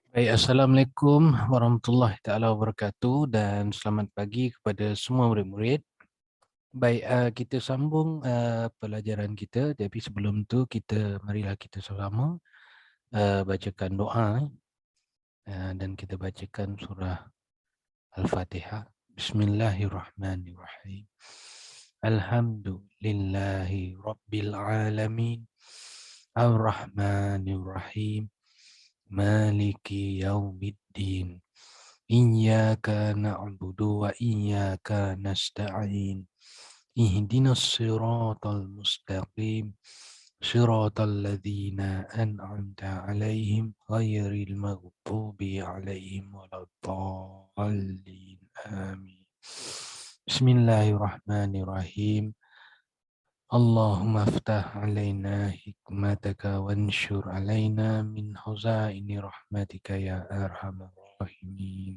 Baik, Assalamualaikum warahmatullahi taala wabarakatuh dan selamat pagi kepada semua murid-murid. Baik, kita sambung pelajaran kita. Tapi sebelum tu marilah kita sama-sama bacakan doa dan kita bacakan surah Al-Fatihah. Bismillahirrahmanirrahim. Alhamdulillahi rabbil alamin. Ar-Rahmanir-Rahim. Maliki yaumiddin. Iyyaka na'budu wa iyyaka nasta'in. Ihdinas siratal mustaqim. Siratal ladzina an'amta 'alaihim ghairil maghdubi 'alaihim waladdallin. Amin. Bismillahirrahmanirrahim. Allahumma aftah alaina hikmataka wanshur alaina min huzaini rahmatika ya arhamar rahimin.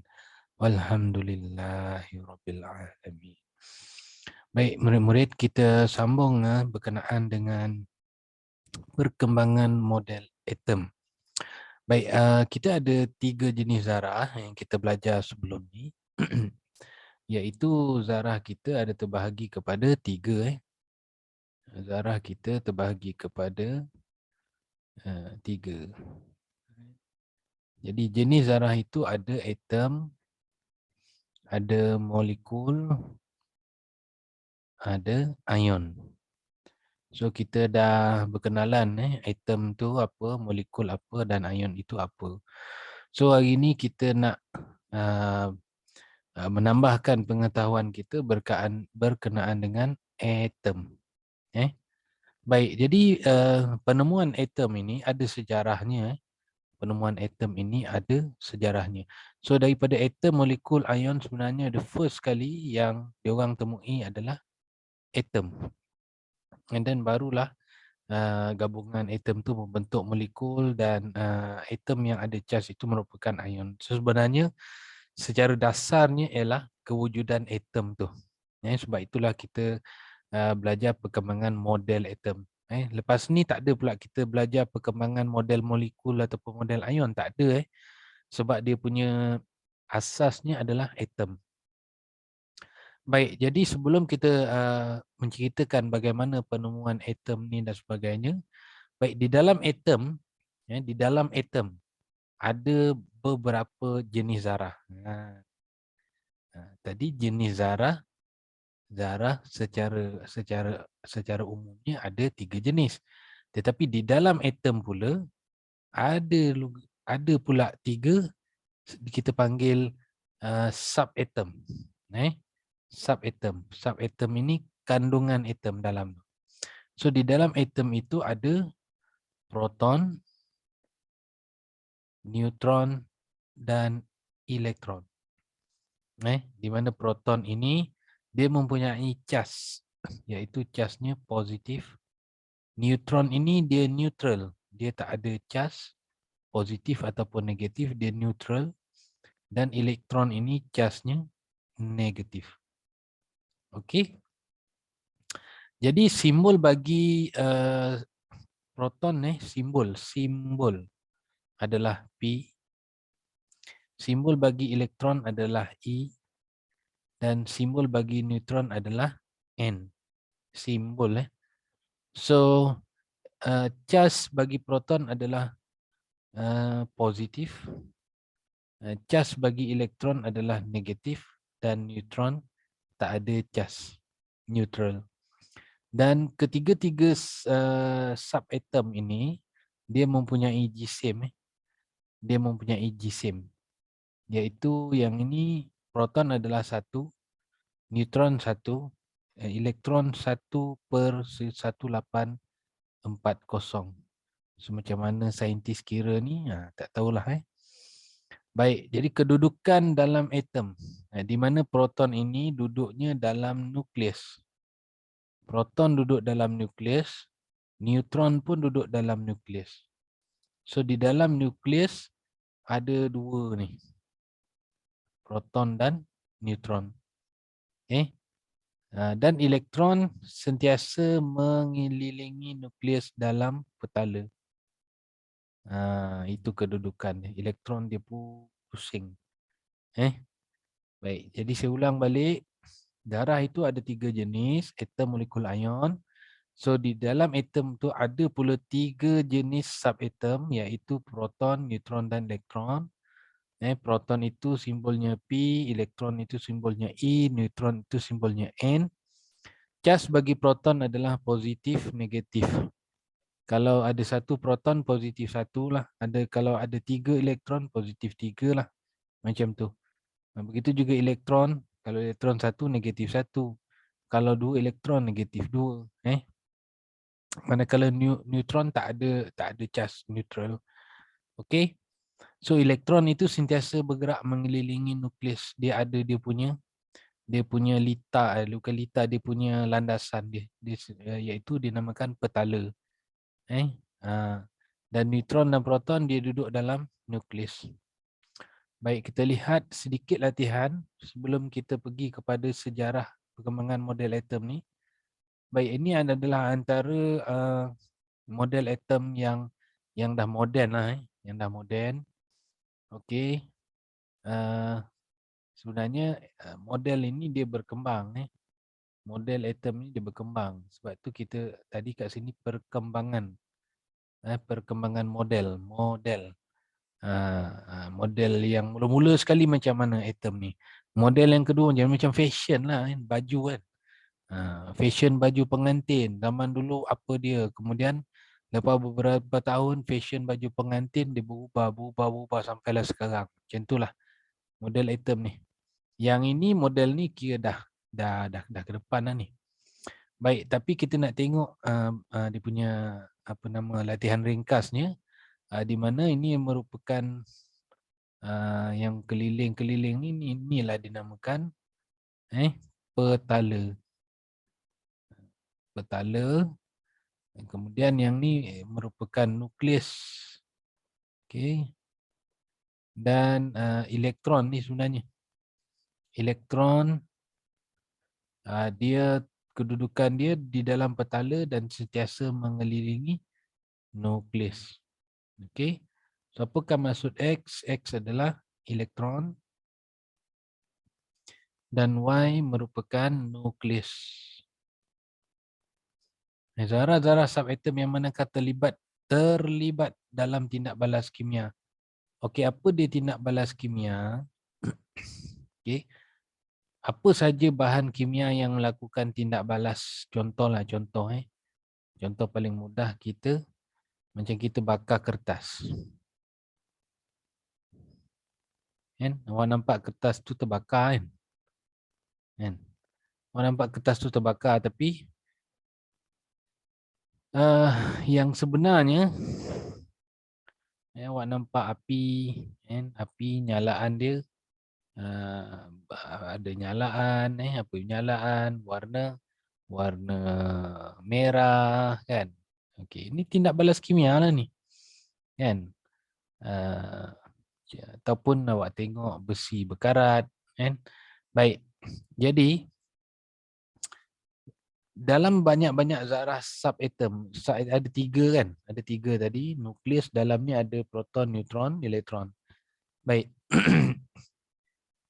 Walhamdulillahi rabbil alamin. Baik, murid-murid, kita sambung berkenaan dengan perkembangan model atom. Baik, kita ada 3 jenis zarah yang kita belajar sebelum ni. Iaitu zarah kita ada terbahagi kepada 3. Zarah kita terbahagi kepada 3. Jadi jenis zarah itu ada atom, ada molekul, ada ion. So kita dah berkenalan atom tu apa, molekul apa dan ion itu apa. So hari ni kita nak menambahkan pengetahuan kita berkenaan dengan atom. Baik, jadi penemuan atom ini ada sejarahnya. Penemuan atom ini ada sejarahnya. So daripada atom, molekul, ion, sebenarnya the first kali yang diorang temui adalah atom. And then barulah gabungan atom tu membentuk molekul dan atom yang ada charge itu merupakan ion. So sebenarnya secara dasarnya ialah kewujudan atom tu. Sebab itulah kita belajar perkembangan model atom. Lepas ni tak ada pula kita belajar perkembangan model molekul ataupun model ion. Tak ada. Sebab dia punya asasnya adalah atom. Baik, jadi sebelum kita menceritakan bagaimana penemuan atom ni dan sebagainya. Baik, di dalam atom ada beberapa jenis zarah. Tadi jenis zarah secara umumnya ada 3 jenis. Tetapi di dalam atom pula ada pula 3 kita panggil subatom. Subatom. Subatom ini kandungan atom dalam. So di dalam atom itu ada proton, neutron dan elektron. Di mana proton ini dia mempunyai charge, iaitu charge-nya positif. Neutron ini dia neutral, dia tak ada charge positif ataupun negatif, dia neutral. Dan elektron ini charge-nya negatif. Okey. Jadi simbol bagi proton simbol adalah P. Simbol bagi elektron adalah E. Dan simbol bagi neutron adalah N. Simbol So charge bagi proton adalah positif. Charge bagi elektron adalah negatif dan neutron tak ada charge, neutral. Dan ketiga-tiga subatom ini dia mempunyai jisim. Dia mempunyai jisim. Iaitu yang ini proton adalah 1, neutron 1, elektron 1/1840. So macam mana saintis kira ni? Tak tahulah. Baik, jadi kedudukan dalam atom. Di mana proton ini duduknya dalam nukleus. Proton duduk dalam nukleus, neutron pun duduk dalam nukleus. So di dalam nukleus ada 2 ni. Proton dan neutron. Dan elektron sentiasa mengelilingi nukleus dalam petala. Itu kedudukan dia. Elektron dia pusing. Baik, jadi saya ulang balik. Darah itu ada 3 jenis, atom, molekul, ion. So di dalam atom tu ada pula 3 jenis subatom, iaitu proton, neutron dan elektron. Proton itu simbolnya P, elektron itu simbolnya E, neutron itu simbolnya N. Cas bagi proton adalah positif, negatif. Kalau ada 1 proton, positif 1 lah. Kalau ada 3 elektron, positif 3 lah. Macam tu. Begitu juga elektron. Kalau elektron 1, negatif 1. Kalau 2 elektron, negatif 2. Manakala neutron tak ada charge neutral. Okey. So elektron itu sentiasa bergerak mengelilingi nukleus. Dia punya litar, bukan litar, dia punya landasan dia iaitu dinamakan petala. Dan neutron dan proton dia duduk dalam nukleus. Baik, kita lihat sedikit latihan sebelum kita pergi kepada sejarah perkembangan model atom ni. Baik, ini adalah antara model atom yang dah moden lah, yang dah moden. Okey. Sebenarnya model ini dia berkembang. Model atom ni dia berkembang. Sebab tu kita tadi kat sini perkembangan. Perkembangan model. Model yang mula-mula sekali macam mana atom ni. Model yang kedua macam fashion lah, baju kan. Fashion baju pengantin. Zaman dulu apa dia. Kemudian lepas beberapa tahun fashion baju pengantin dia berubah sampailah sekarang. Macam itulah model atom ni. Yang ini model ni kira dah ke depan lah ni. Baik, tapi kita nak tengok dia punya latihan ringkasnya, di mana ini merupakan yang keliling-keliling ni, inilah dinamakan petala. Kemudian yang ni merupakan nukleus. Okey. Dan elektron ni sebenarnya. Elektron dia kedudukan dia di dalam petala dan sentiasa mengelilingi nukleus. Okey. So apakah maksud X? X adalah elektron dan Y merupakan nukleus. Zarah-zarah subatom yang manakah terlibat dalam tindak balas kimia. Okey, apa dia tindak balas kimia? Okey. Apa saja bahan kimia yang melakukan tindak balas? Contoh. Contoh paling mudah kita, macam kita bakar kertas. Awak nampak kertas tu terbakar kan? Awak nampak kertas tu terbakar, tapi yang sebenarnya awak nampak api, api nyalaan dia ada nyalaan, nyalaan warna merah kan. Okey, ini tindak balas kimia lah ni. Kan? Ataupun awak tengok besi berkarat kan. Baik. Jadi dalam banyak-banyak zarah subatom, ada 3 kan? Ada 3 tadi, nukleus, dalamnya ada proton, neutron, elektron. Baik.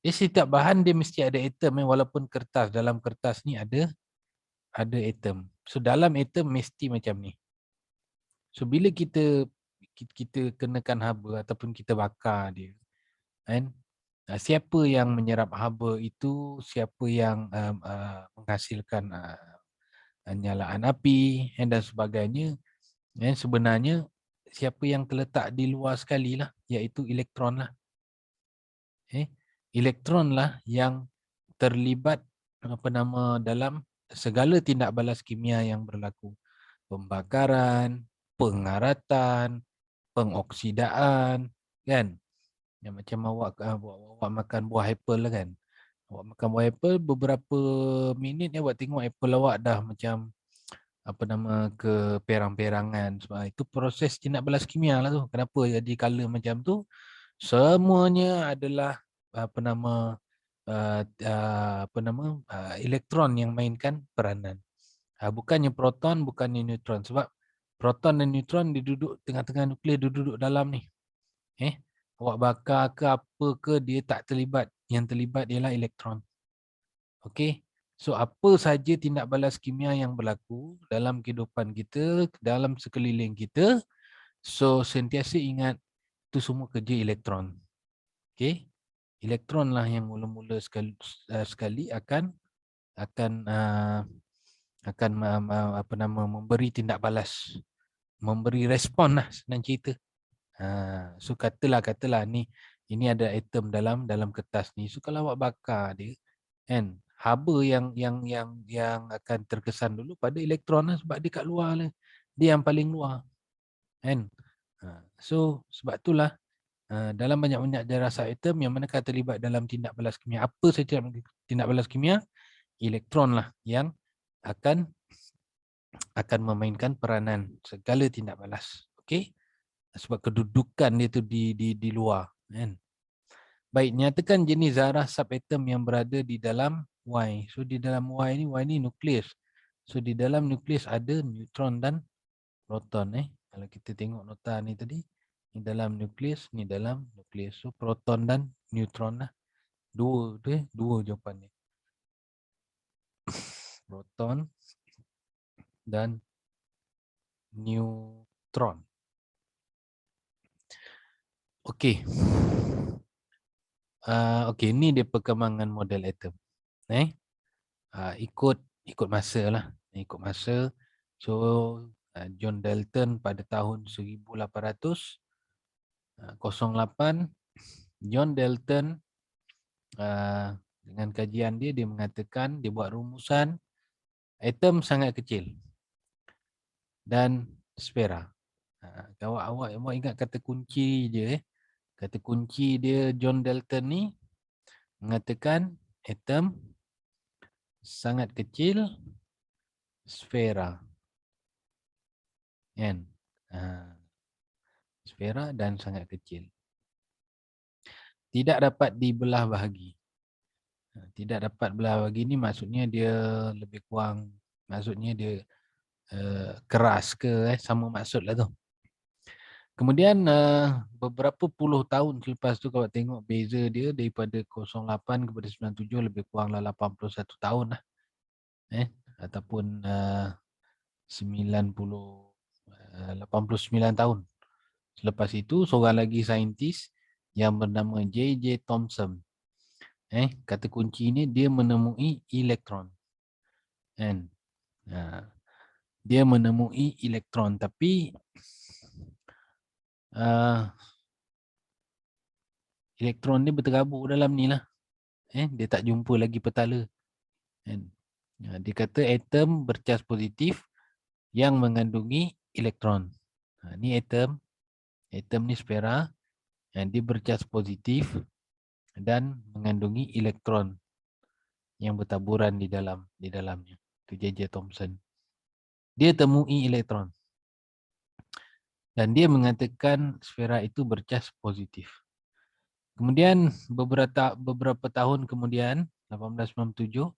Jadi setiap bahan dia mesti ada atom, walaupun kertas, dalam kertas ni ada atom. So dalam atom mesti macam ni. So bila kita kenakan haba ataupun kita bakar dia, kan? Siapa yang menyerap haba itu, siapa yang menghasilkan nyalaan api dan sebagainya, sebenarnya siapa yang terletak di luar sekali lah, iaitu elektron lah. Elektron lah yang terlibat dalam segala tindak balas kimia yang berlaku. Pembakaran, pengaratan, pengoksidaan, kan? Yang macam awak makan buah apple lah kan. Awak makan buah apple, beberapa minit awak tengok apple awak dah macam keperang-perangan. Sebab itu proses tindak balas kimia lah tu. Kenapa jadi color macam tu? Semuanya adalah elektron yang mainkan peranan. Bukannya proton, bukannya neutron. Sebab Proton dan neutron dia duduk tengah-tengah nukleus, dia duduk dalam ni. Awak bakar ke apa ke, dia tak terlibat. Yang terlibat ialah elektron. Okey. So apa saja tindak balas kimia yang berlaku dalam kehidupan kita, dalam sekeliling kita, so sentiasa ingat itu semua kerja elektron. Okey. Elektron lah yang mula-mula sekali akan memberi tindak balas, memberi respon lah senang cerita. So katalah ni ini ada atom dalam kertas ni. So kalau awak bakar dia, kan, haba yang akan terkesan dulu pada elektron lah, sebab dia kat luar lah. Dia yang paling luar, kan. So sebab itulah dalam banyak-banyak darasah atom yang manakah terlibat dalam tindak balas kimia, apa saja tindak balas kimia, elektron lah yang akan memainkan peranan segala tindak balas. Okey. Sebab kedudukan dia tu di luar, kan. Baik, nyatakan jenis zarah subatom yang berada di dalam Y. So di dalam Y ni nukleus. So di dalam nukleus ada neutron dan proton. Kalau kita tengok nota ni tadi, ni dalam nukleus, ni dalam nukleus. So proton dan neutron lah. Dua jawapan ni. Proton dan neutron. Okey. Okey, ni dia perkembangan model atom. Ikut masa lah. Ikut masa. So John Dalton pada tahun 1808, John Dalton dengan kajian dia mengatakan, dia buat rumusan atom sangat kecil dan sfera. Awak ingat kata kunci je. Kata kunci dia John Dalton ni mengatakan atom sangat kecil, sfera. Kan? Sfera dan sangat kecil. Tidak dapat dibelah bahagi. Tidak dapat belah bahagi ni maksudnya dia lebih kurang, maksudnya dia keras ke, sama maksud lah tu. Kemudian beberapa puluh tahun selepas tu kalau tengok beza dia daripada 08 kepada 97 lebih kurang lah 81 tahun lah. Ataupun 89 tahun. Selepas itu seorang lagi saintis yang bernama J.J. Thomson. Kata kunci ni dia menemui elektron. Kan? Dia menemui elektron tapi elektron dia berterabur dalam ni lah. Dia tak jumpa lagi petala. Dia kata atom bercas positif yang mengandungi elektron. Ni atom ni sfera yang dia bercas positif dan mengandungi elektron yang bertaburan di dalamnya. Itu J.J. Thomson. Dia temui elektron. Dan dia mengatakan sfera itu bercas positif. Kemudian beberapa tahun kemudian, 1897,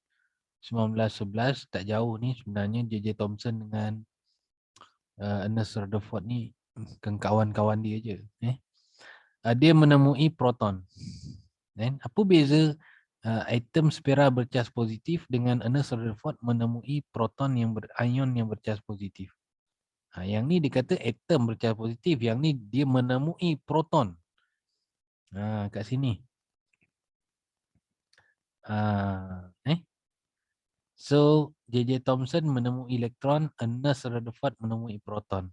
1911, tak jauh ni sebenarnya J.J. Thomson dengan Ernest Rutherford ni kawan-kawan dia je. Dia menemui proton. Apa beza atom sfera bercas positif dengan Ernest Rutherford menemui proton ion yang bercas positif? Yang ni dikata atom bercas positif, yang ni dia menemui proton. Kat sini. So J.J. Thomson menemui elektron, Ernest Rutherford menemui proton.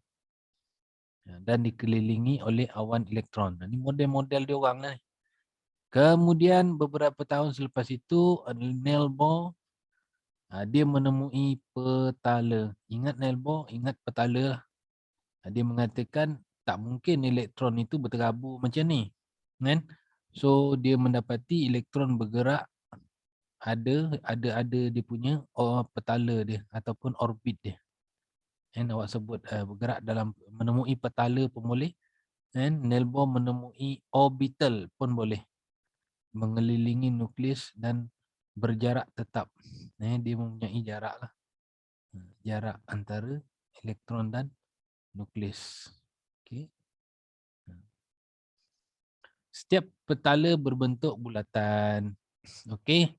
Dan dikelilingi oleh awan elektron. Ini model-model dia orang lah. Kemudian beberapa tahun selepas itu Neil Bohr dia menemui petala. Ingat Neil Bohr, ingat petala lah. Dia mengatakan tak mungkin elektron itu berterabur macam ni. Kan? So dia mendapati elektron bergerak ada dia punya petala dia ataupun orbit dia. Awak sebut bergerak dalam menemui petala pun boleh. Neil Bohr menemui orbital pun boleh. Mengelilingi nukleus dan berjarak tetap. Dia mempunyai jarak lah. Jarak antara elektron dan nukleus. Okey. Setiap petala berbentuk bulatan. Okey.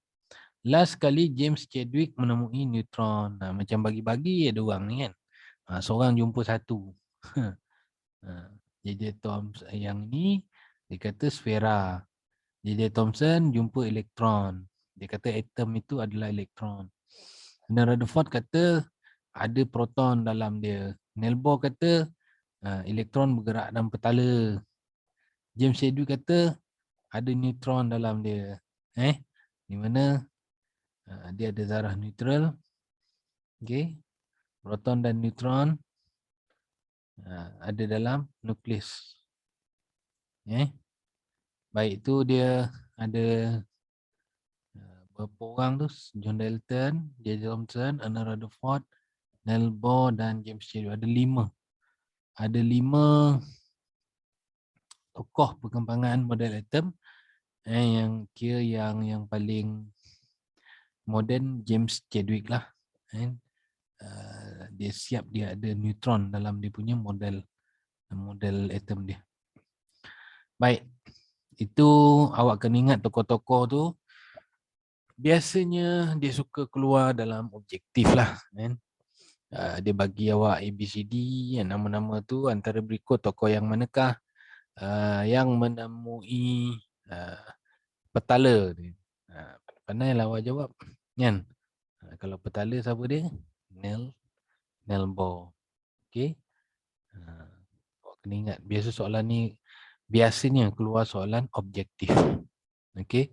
Last kali James Chadwick menemui neutron. Macam bagi-bagi ada orang ni kan. Seorang jumpa satu. J.J. Thomson yang ni dia kata sfera. J.J. Thomson jumpa elektron. Dia kata atom itu adalah elektron. Dan Rutherford kata ada proton dalam dia. Niels Bohr kata elektron bergerak dalam petala. James Chadwick kata ada neutron dalam dia. Di mana dia ada zarah neutral. Okey. Proton dan neutron ada dalam nukleus. Baik, itu dia ada berapa orang tu? John Dalton, J.J. Thomson, Ernest Rutherford, Niels Bohr dan James Chadwick. Ada 5. Ada 5 tokoh perkembangan model atom. Yang kira yang paling moden James Chadwick lah. Dia siap dia ada neutron dalam dia punya model atom dia. Baik, itu awak kena ingat tokoh-tokoh tu biasanya dia suka keluar dalam objektif lah kan. Dia bagi awak ABCD, nama-nama tu antara berikut tokoh yang manakah yang menemui petala dia. Pandailah awak jawab kan. Kalau petala siapa dia? Niels Bohr. Okey. Awak kena ingat biasa soalan ni biasanya keluar soalan objektif. Okey.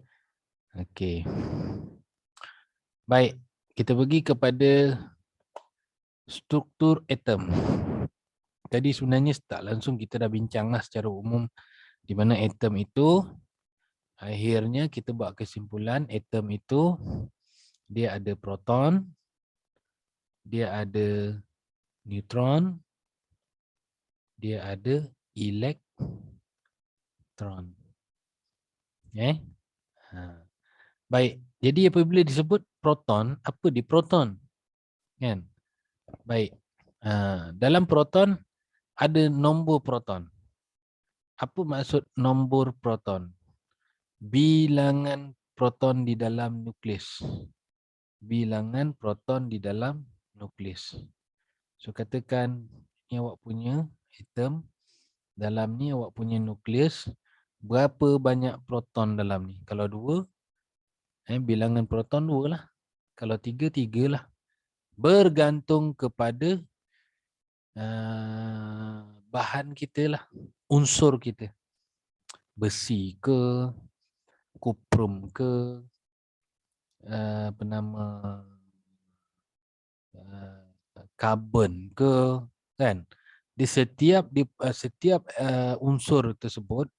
Okey. Baik, kita pergi kepada struktur atom. Tadi sebenarnya tak langsung kita dah bincang lah secara umum di mana atom itu akhirnya kita buat kesimpulan atom itu dia ada proton, dia ada neutron, dia ada elektron. Baik, jadi apabila disebut proton, apa di proton? Kan? Baik. Dalam proton ada nombor proton. Apa maksud nombor proton? Bilangan proton di dalam nukleus. Bilangan proton di dalam nukleus. So katakan ni awak punya atom, dalam ni awak punya nukleus, berapa banyak proton dalam ni? Kalau 2, bilangan proton 2 lah. Kalau 3, 3 lah. Bergantung kepada bahan kita lah, unsur kita. Besi ke, kuprum ke, karbon ke, kan? Di setiap unsur tersebut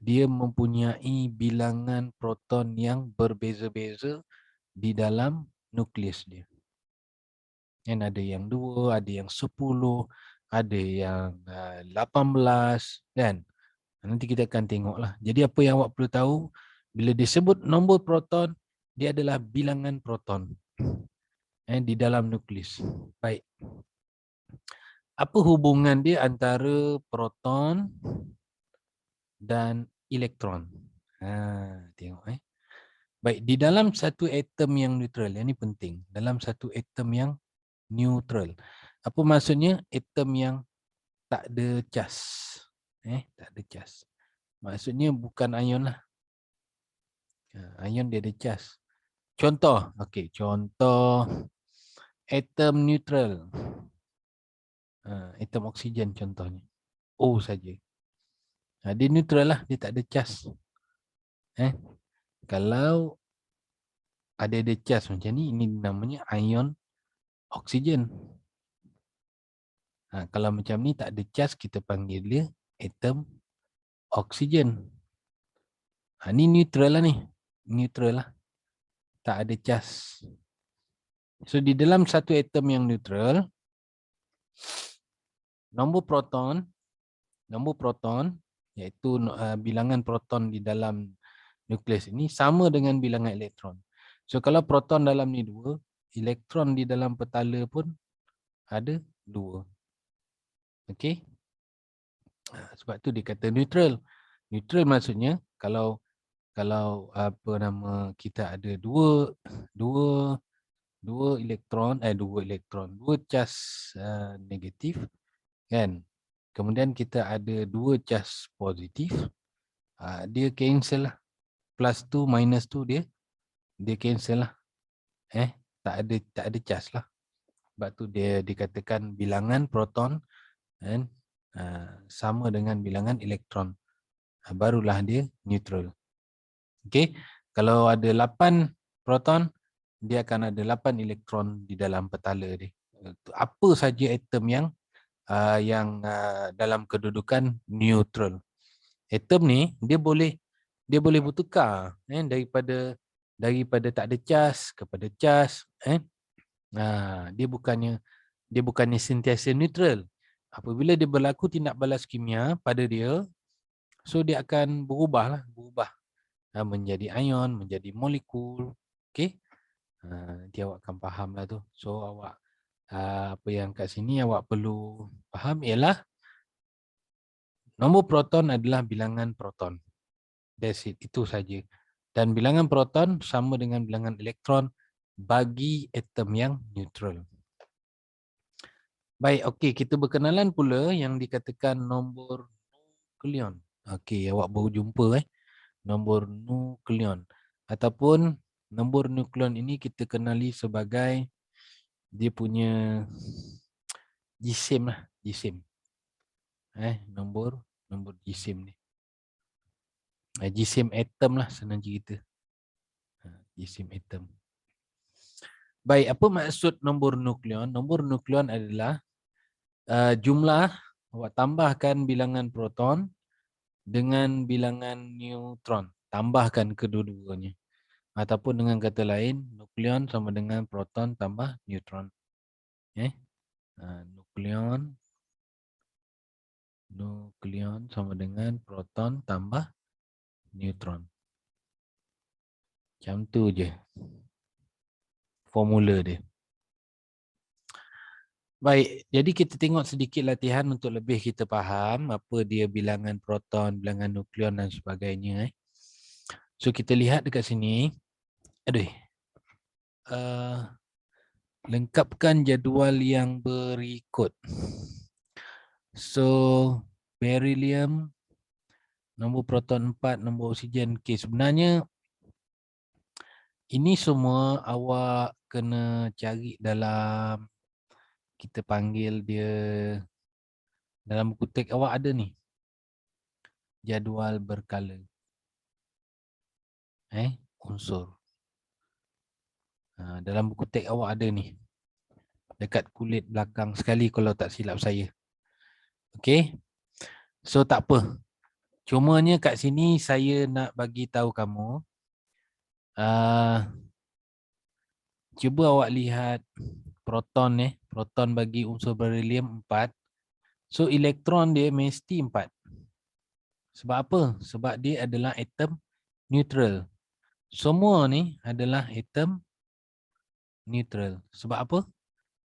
dia mempunyai bilangan proton yang berbeza-beza di dalam nukleus dia. Kan ada yang 2, ada yang 10, ada yang 18, kan? Nanti kita akan tengoklah. Jadi apa yang awak perlu tahu, bila disebut nombor proton, dia adalah bilangan proton di dalam nukleus. Baik. Apa hubungan dia antara proton dan elektron? Tengok Baik, di dalam satu atom yang neutral, yang ini penting. Dalam satu atom yang neutral. Apa maksudnya? Atom yang tak ada cas. Tak ada cas. Maksudnya bukan ion lah. Ion dia ada cas. Contoh, okey, contoh atom neutral. Atom oksigen contohnya. O saja. Dia neutral lah, dia tak ada cas. Kalau ada cas macam ni, ini namanya ion oksigen. Kalau macam ni tak ada cas, kita panggil dia atom oksigen. Ni neutral lah ni. Neutral lah. Tak ada cas. So di dalam satu atom yang neutral, nombor proton iaitu bilangan proton di dalam nukleus ini sama dengan bilangan elektron. So kalau proton dalam ni 2, elektron di dalam petala pun ada 2. Okey. Sebab tu dia kata neutral. Neutral maksudnya kalau apa nama, kita ada dua dua cas negatif kan. Kemudian kita ada dua cas positif, dia cancel lah. Plus tu minus tu dia cancel lah. Tak ada cas lah. Sebab tu dia dikatakan bilangan proton kan sama dengan bilangan elektron. Barulah dia neutral. Okey. Kalau ada 8 proton, dia akan ada 8 elektron di dalam petala dia. Apa saja atom yang dalam kedudukan neutral. Atom ni dia boleh bertukar daripada tak ada cas kepada cas. Dia bukannya sentiasa neutral. Apabila dia berlaku tindak balas kimia pada dia, so dia akan berubah menjadi ion, menjadi molekul. Okey. Nanti awak akan faham lah tu. So awak apa yang kat sini awak perlu faham ialah nombor proton adalah bilangan proton. That's it. Itu saja. Dan bilangan proton sama dengan bilangan elektron bagi atom yang neutral. Baik, okey, kita berkenalan pula yang dikatakan nombor nukleon. Okey, awak baru jumpa nombor nukleon ataupun nombor nukleon ini kita kenali sebagai dia punya jisim lah, jisim. Nombor jisim ni. Jisim atom lah senang cerita. Jisim atom. Baik, apa maksud nombor nukleon? Nombor nukleon adalah jumlah, awak tambahkan bilangan proton dengan bilangan neutron. Tambahkan kedua-duanya. Ataupun dengan kata lain, nukleon sama dengan proton tambah neutron. Nukleon sama dengan proton tambah neutron. Macam tu je formula dia. Baik, jadi kita tengok sedikit latihan untuk lebih kita faham apa dia bilangan proton, bilangan nukleon dan sebagainya. So kita lihat dekat sini. Lengkapkan jadual yang berikut. So beryllium, nombor proton 4, nombor oksigen. Okay, sebenarnya ini semua awak kena cari dalam, kita panggil dia, dalam buku teks awak ada ni. Jadual berkala. Unsur. Dalam buku teks awak ada ni. Dekat kulit belakang sekali kalau tak silap saya. Okay. So tak apa. Cumanya kat sini saya nak bagi tahu kamu. Cuba awak lihat proton proton bagi unsur beryllium 4. So elektron dia mesti 4. Sebab apa? Sebab dia adalah atom neutral. Semua ni adalah atom neutral. Sebab apa?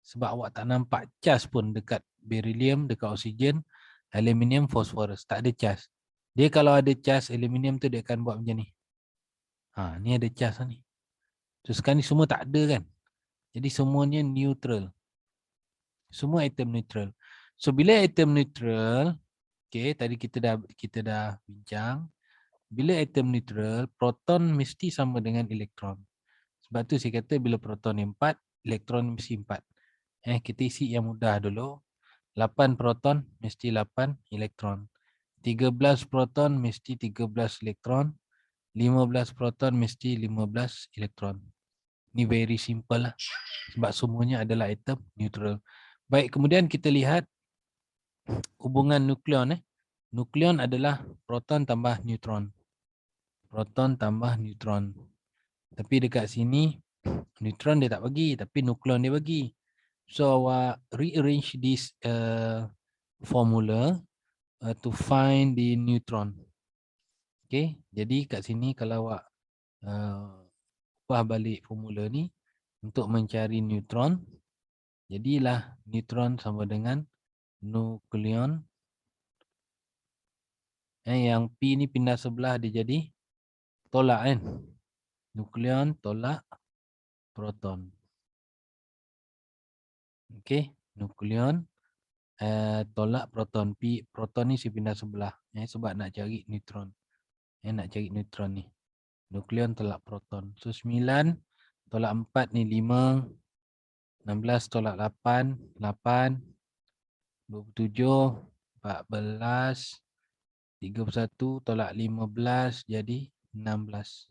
Sebab awak tak nampak cas pun dekat beryllium, dekat oksigen, aluminium, fosforus. Tak ada cas. Dia kalau ada cas aluminium tu dia akan buat macam ni. Ni ada cas ni. So sekarang ni semua tak ada kan? Jadi semuanya neutral. Semua atom neutral. So bila atom neutral, okay, tadi kita dah bincang, bila atom neutral, proton mesti sama dengan elektron. Sebab tu saya kata bila proton 4, elektron mesti 4. Kita isi yang mudah dulu. 8 proton mesti 8 elektron. 13 proton mesti 13 elektron. 15 proton mesti 15 elektron. Ni very simple lah. Sebab semuanya adalah atom neutral. Baik, kemudian kita lihat hubungan nukleon. Nukleon adalah proton tambah neutron. Proton tambah neutron. Tapi dekat sini, neutron dia tak bagi, tapi nukleon dia bagi. So, awak rearrange this formula to find the neutron. Okay, jadi kat sini kalau awak ubah balik formula ni untuk mencari neutron, jadilah neutron sama dengan nukleon. Yang P ni pindah sebelah dia jadi tolak kan. Nukleon tolak proton. Okey, nukleon tolak proton. P proton ni si pindah sebelah sebab nak cari neutron. Nak cari neutron ni. Nukleon tolak proton. So 9 tolak 4 ni 5. 16 tolak 8, 8. 27, 14. 31 tolak 15 jadi 16.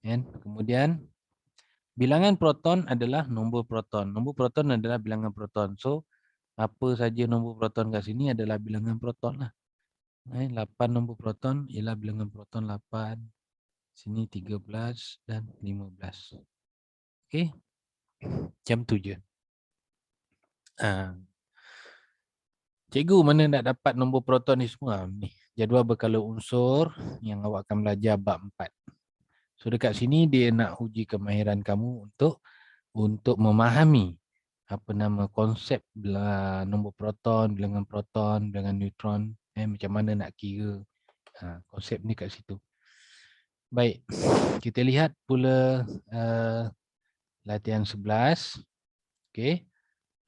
Kan? Kemudian bilangan proton adalah nombor proton. Nombor proton adalah bilangan proton. So apa saja nombor proton kat sini adalah bilangan proton lah. 8 nombor proton ialah bilangan proton 8. Sini 13 dan 15. Okey. Macam tu je. Cikgu mana nak dapat nombor proton ni semua? Ni, jadual berkala unsur yang awak akan belajar bab 4. So dekat sini dia nak uji kemahiran kamu untuk memahami apa nama konsep nombor proton, bilangan neutron, macam mana nak kira. Konsep ni kat situ. Baik, kita lihat pula latihan 11. Okey.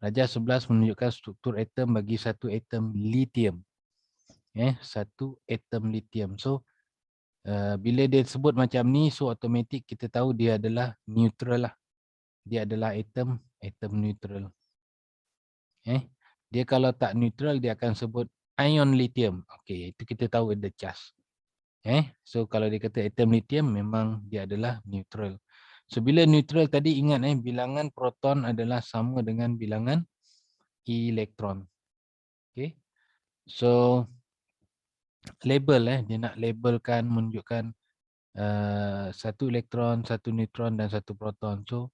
Rajah 11 menunjukkan struktur atom bagi satu atom lithium. Satu atom lithium. So bila dia sebut macam ni, so automatik kita tahu dia adalah neutral lah. Dia adalah atom neutral. Dia kalau tak neutral, dia akan sebut ion lithium. Okey, itu kita tahu ada charge. So kalau dia kata atom lithium, memang dia adalah neutral. So bila neutral tadi ingat bilangan proton adalah sama dengan bilangan elektron. Okay. So label dia nak labelkan, menunjukkan satu elektron, satu neutron dan satu proton. So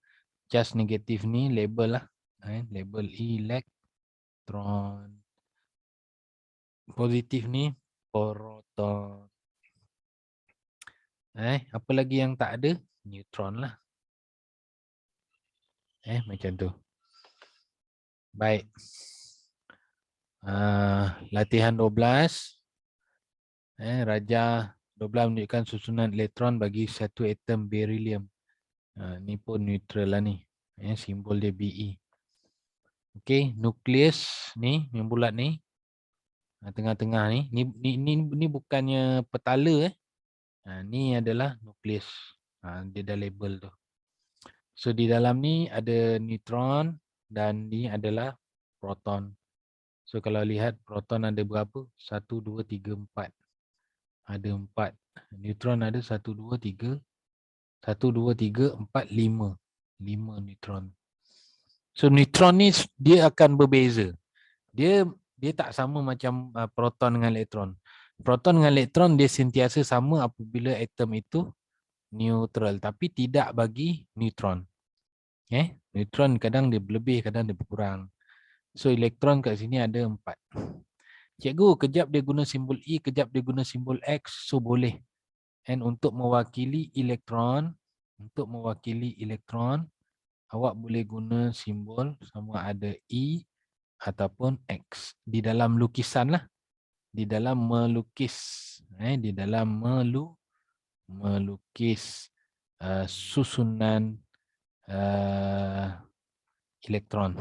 charge negatif ni label lah. Label elektron. Positif ni proton. Apa lagi yang tak ada? Neutron lah. Macam tu. Baik. Latihan 12. Rajah 12 menunjukkan susunan elektron bagi satu atom beryllium. Ni pun neutral lah ni. Simbol dia Be. Okey, nukleus ni yang bulat ni. Tengah-tengah ni. Ni bukannya petala. Ni adalah nukleus. Dia dah label tu. So di dalam ni ada neutron dan ni adalah proton. So kalau lihat proton ada berapa? 1, 2, 3, 4. Ada 4. Neutron ada 1, 2, 3. 1, 2, 3, 4, 5. 5 neutron. So neutron ni dia akan berbeza. Dia tak sama macam proton dengan elektron. Proton dengan elektron dia sentiasa sama apabila atom itu neutral, tapi tidak bagi neutron. Neutron kadang dia berlebih, kadang dia berkurang. So elektron kat sini ada 4. Cikgu, kejap dia guna simbol E, kejap dia guna simbol X, so boleh. And untuk mewakili elektron, awak boleh guna simbol sama ada E ataupun X. Di dalam lukisan lah. Di dalam melukis. Di dalam melukis susunan elektron.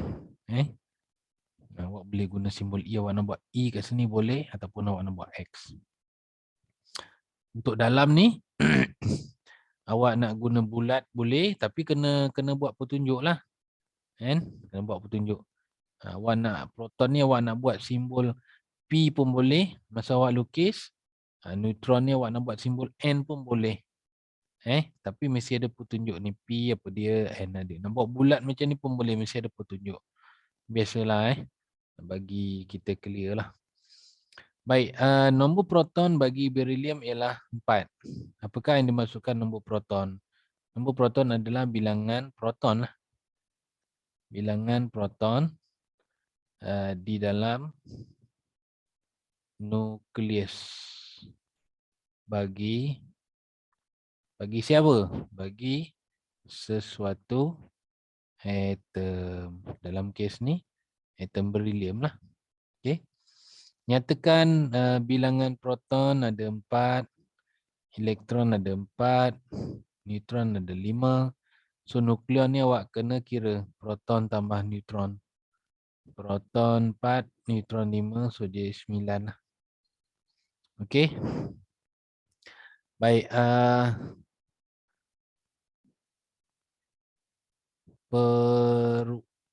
Awak boleh guna simbol E, awak nak buat E kat sini boleh, ataupun awak nak buat X. Untuk dalam ni, awak nak guna bulat boleh, tapi kena buat petunjuk lah. Kena buat petunjuk. Awak nak proton ni, awak nak buat simbol P pun boleh, masa awak lukis. Neutron ni awak nak buat simbol N pun boleh. Tapi mesti ada petunjuk ni, P apa dia, N ada. Nak buat bulat macam ni pun boleh, mesti ada petunjuk. Biasalah bagi kita clear lah. Baik, nombor proton bagi beryllium ialah 4. Apakah yang dimaksudkan nombor proton? Nombor proton adalah bilangan proton lah. Bilangan proton di dalam nukleus. Bagi siapa? Bagi sesuatu atom. Dalam kes ni Atom berhelium lah. Okey. Nyatakan bilangan proton ada 4, elektron ada 4, neutron ada 5. So nukleon ni awak kena kira proton tambah neutron. Proton 4, neutron 5, so dia 9 lah. Okey. Baik,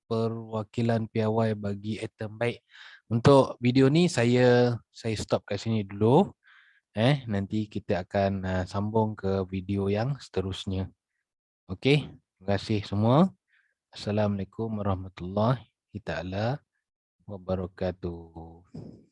perwakilan piawai bagi atom. Baik. Untuk video ni saya stop kat sini dulu. Nanti kita akan sambung ke video yang seterusnya. Okey. Terima kasih semua. Assalamualaikum warahmatullahi taala wabarakatuh.